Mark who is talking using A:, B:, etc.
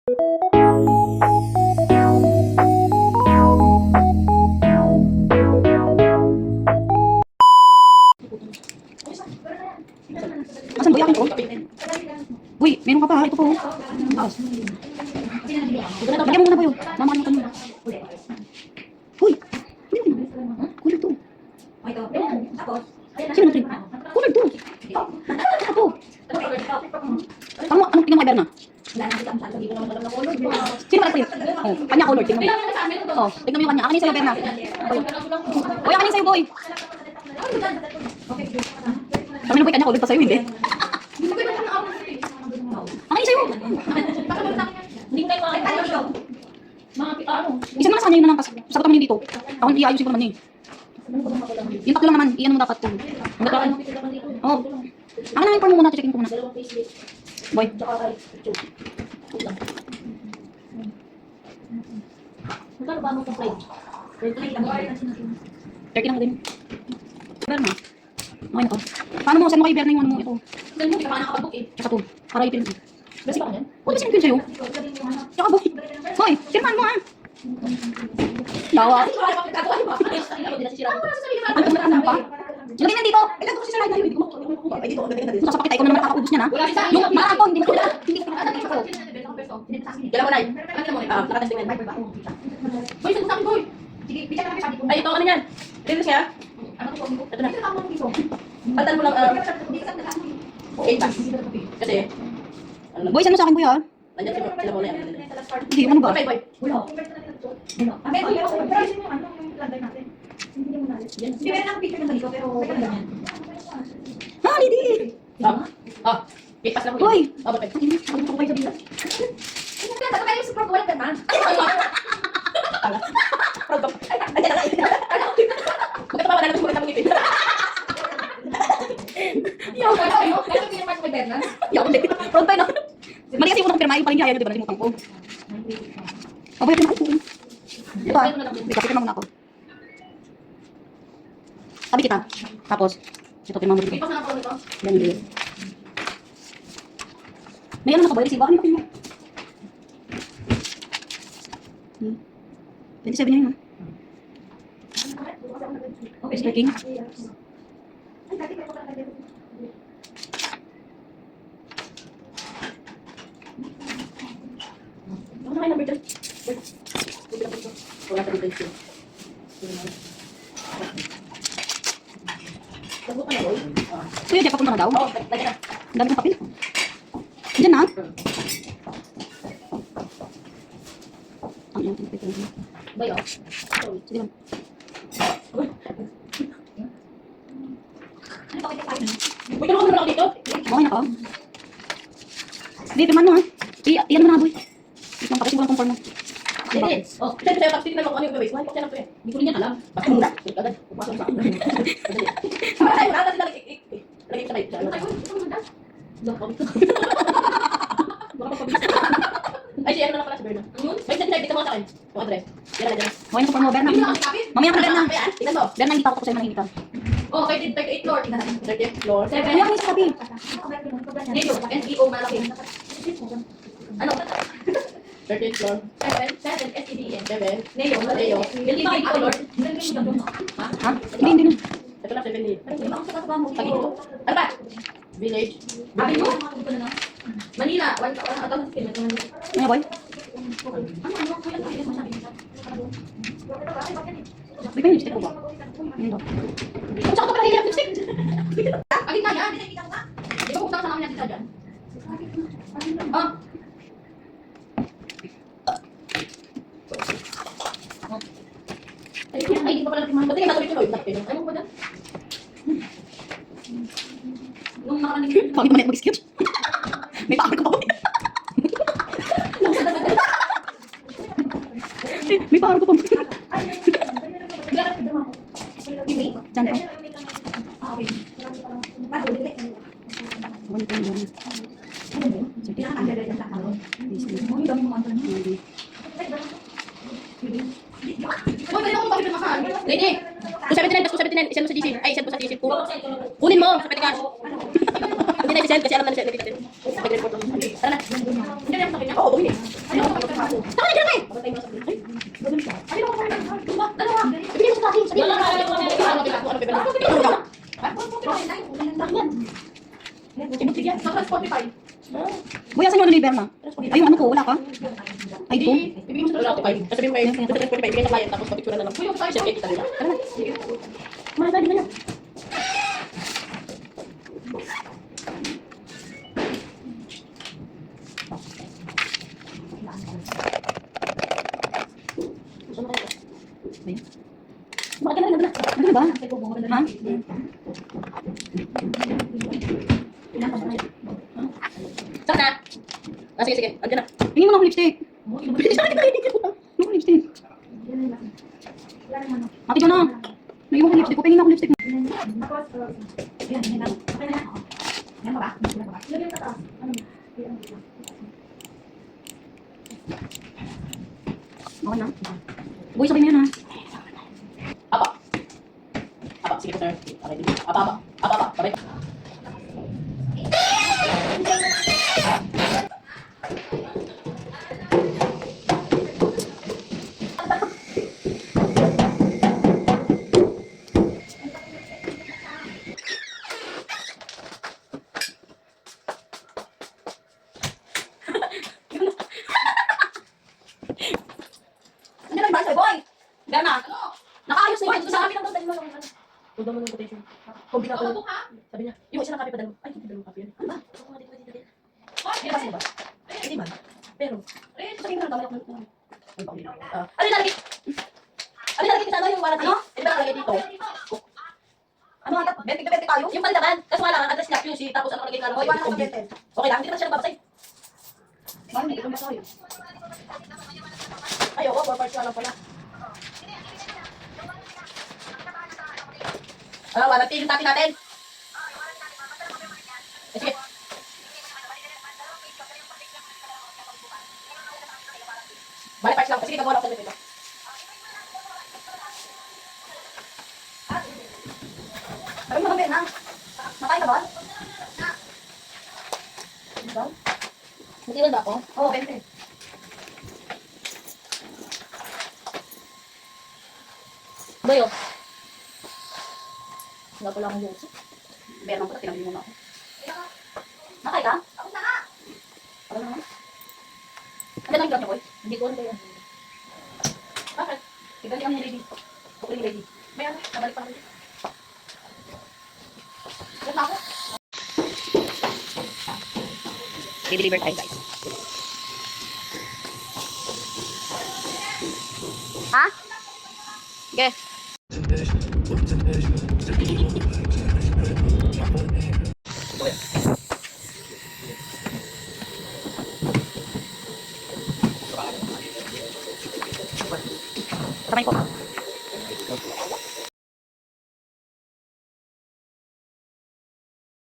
A: Asan boy? Akin to? Boy, meron ka pa ha? Ito po. Taas. Lagyan mo muna boy. Mamakalimutan mo. Boy, kulang to. Sino nag-trip? Kulang to. Saka to. Anong tingnan mo kay Berna? Sino pa nag-trip? Oh, kanya color. Tingnan mo. Oh, tingnan mo yung kanya. Akin yung sa'yo, Berna. Boy, akin yung sa'yo, boy. Kami na boy, kanya color pa sa'yo, hindi. Akin yung sa'yo. Isa naman sa kanya yun na lang. Sagot naman yun dito. Ako iayusin ko naman eh. Yung tatlo lang naman, iyan mo dapat to. Oo. Akin na yung form mo muna, checking ko muna. Boy.
B: Magkano ba mo itong plate?
A: 30 lang din. Berna. Okay na to. Paano mo? Send mo kay Berna yung ano mo ito?
B: Dahil mo, kaya nakapag-book eh.
A: Tsaka to. Para ipin.
B: Kasi ba kanyan?
A: Huwag kasi ipin sa'yo. Tsaka boy. Boy, firman mo ha. Tawa. Ano pa? Ilagay na dito. Sasapakita, ikaw na naman nakakaubos niya na. Yung marang to, hindi ko pinakakita ko.
B: Dala mo na yun. Nakatesting na yun. Boy, saan sa akin, boy? Ay, ito, ano yan? Dito siya? Ito na. Palitan mo lang, 8 bucks. Kasi,
A: Boy, saan mo sa akin boy ha?
B: nandiyan sila mo na yan.
A: Hindi, ano ba?
B: Okay, boy.
A: Ha, Lidi.
B: Kipas lang
A: Boy.
B: Okay.
A: Ano ko kayo sabihin?
B: Proud ka. Ay, andyan na nga. Bakit pa wala naman sumunod ang ngipin?
A: Yaw, hindi. Proud tayo na. Mali kasi yung unang pirma, yung paling kaya nyo, di ba? Nalimutan ko. Aboy, pirma ko. Ito ah. Ito, pirma muna ako. Sabi kita. Tapos, ito pirma mo dito.
B: Kipas na ako nito.
A: Yan, hindi. May ano na ka boy? Resibo? Ano yung mo? 27 na yun, ha? Mr. King?
B: Ano na kayo number 2? Wala pa dito yung Nagbuka na, boy?
A: Kuya, Jeff, papunta na daw.
B: Oo, lagyan na.
A: Ang dami ng papel. Diyan na. Ang iyong papel.
B: Boy, oh.
A: Sige lang.
B: Boy, tulungan mo na ako dito.
A: Okay na ka. Hindi, pirman mo ha. Iyan mo na boy. Wait lang, tapos ko lang kung form mo.
B: Hindi. Oh, sa'yo tapos tignan mo kung ano yung gawin. Wala ko siya lang to eh. Hindi ko rin yan alam. Bakit muna? Agad. Pupasok sa akin. Para tayo, wala sila lagi sa kayo. Ay, si ano na lang pala si Berna. May send dito mo sa akin. Yung address. Yan na dyan.
A: Okay na kung form mo, Berna. Mamaya ka na, Berna.
B: Tignan mo.
A: Berna, hindi pa ako sa'yo manahimitan.
B: Oh, kay 38 floor. 38th floor.
A: Kuya, may sabi.
B: Neo, NEO malaki. Ano? 38th floor. 7 SEDN. 7. Neo, Neo. LTV color.
A: Ha? Hindi na.
B: Ito na 7 Neo. Ano ba? Village. Abin mo? Manila.
A: Ano boy? May pa yung lipstick ko ba? Ano daw?
B: Kung saan ka pala hihirap lipstick? Agin nga yan. Di ba pupunta ka sa namin natin dyan? Ah. Ay, di pa pala natin mahal. Ba't tingin natuloy-tuloy? Ayaw mo ba dyan? Nung nakaraning
A: Bakit naman mag-sketch? May power ko pa. May power ko pa. Diyan ko.
B: Uy, pwede akong bakit naman. Lady, 279 plus 279, isend mo sa GC. Ay, isend mo sa GC. Kunin mo sa petty cash. Hindi na isend kasi alam na siya. Nag-report. Tara na. Hindi na ako sa kanya. Oo, bumili.
A: Tama na, dyan kayo!
B: Babantay mo na sa akin. Ay,
A: Ay, ako pa rin. Dalawa. Ibigay mo sa akin. Sabihin mo na. Buya, saan yung ano ni Berna? Ay, yung ano ko, wala ka? Ay, dito.
B: Sabihin mo yung 45, bigay sa client, tapos papicture na lang. Share kay kita nila.
A: Tara na.
B: Mahal tayo, ganyan.
A: Bakit ka na rin? Ano ba? Ha?
B: Saan na? Ah, sige, sige. Andiyan na.
A: Tingin mo na ako lipstick. Ano ko lipstick? Ate ko na. Naiwan ko lipstick ko. Pingin ako lipstick mo. Okay na. Boy, sabihin mo yan ha.
B: Apa. Apa, sige po, sir. Okay, sige. Apa, apa. Apa, apa. Babay.
A: Ano ba yung boy? Gana. Nakaayos na yun. Sa amin ang dali mo lang.
B: Tulda mo ng quotation. Kombinado. Sabi niya, yung isa ng copy pa dalawa. Ay, hindi dalawang copy yan. Ano ba? Ako nga dito. Hindi ba ba? Hindi man. Pero, sabihin mo lang tama yung ano nalagay? Ano nalagay sa ano yung warranty? Ano ba nalagay dito?
A: Ano nga? 20 tayo?
B: Yung palitaban. Kaso nga lang, ang address niya, QC, tapos ano nalagay ka lang.
A: Boy, 120.
B: Okay lang, hindi naman siya nagbabasay.
A: Bakit hindi ko masabi?
B: Ay, oo, 4 parts lang pala. Ah, warranty yung topic natin. Eh, sige. Bale, parts lang. Sige, gagawa lang ako sa dito.
A: Sabi mo kami na. Nakain ka ba?
B: Matiwan ba ako?
A: Oo, 20.
B: Bayo. Wala pala akong yosi.
A: Berna ko na, tinabi mo na ako. Nakain ka?
B: Ako na nga.
A: Ano naman? Ano lang yung boy?
B: Hindi ko ano ba yan. Bakit?
A: Tigali kami ni Lady. Okay ni Lady.
B: May ano? Nabalik pa naman.
A: Yan na ako.
B: I-deliver tayo, guys.
A: Ha? Okay. Kamay ko.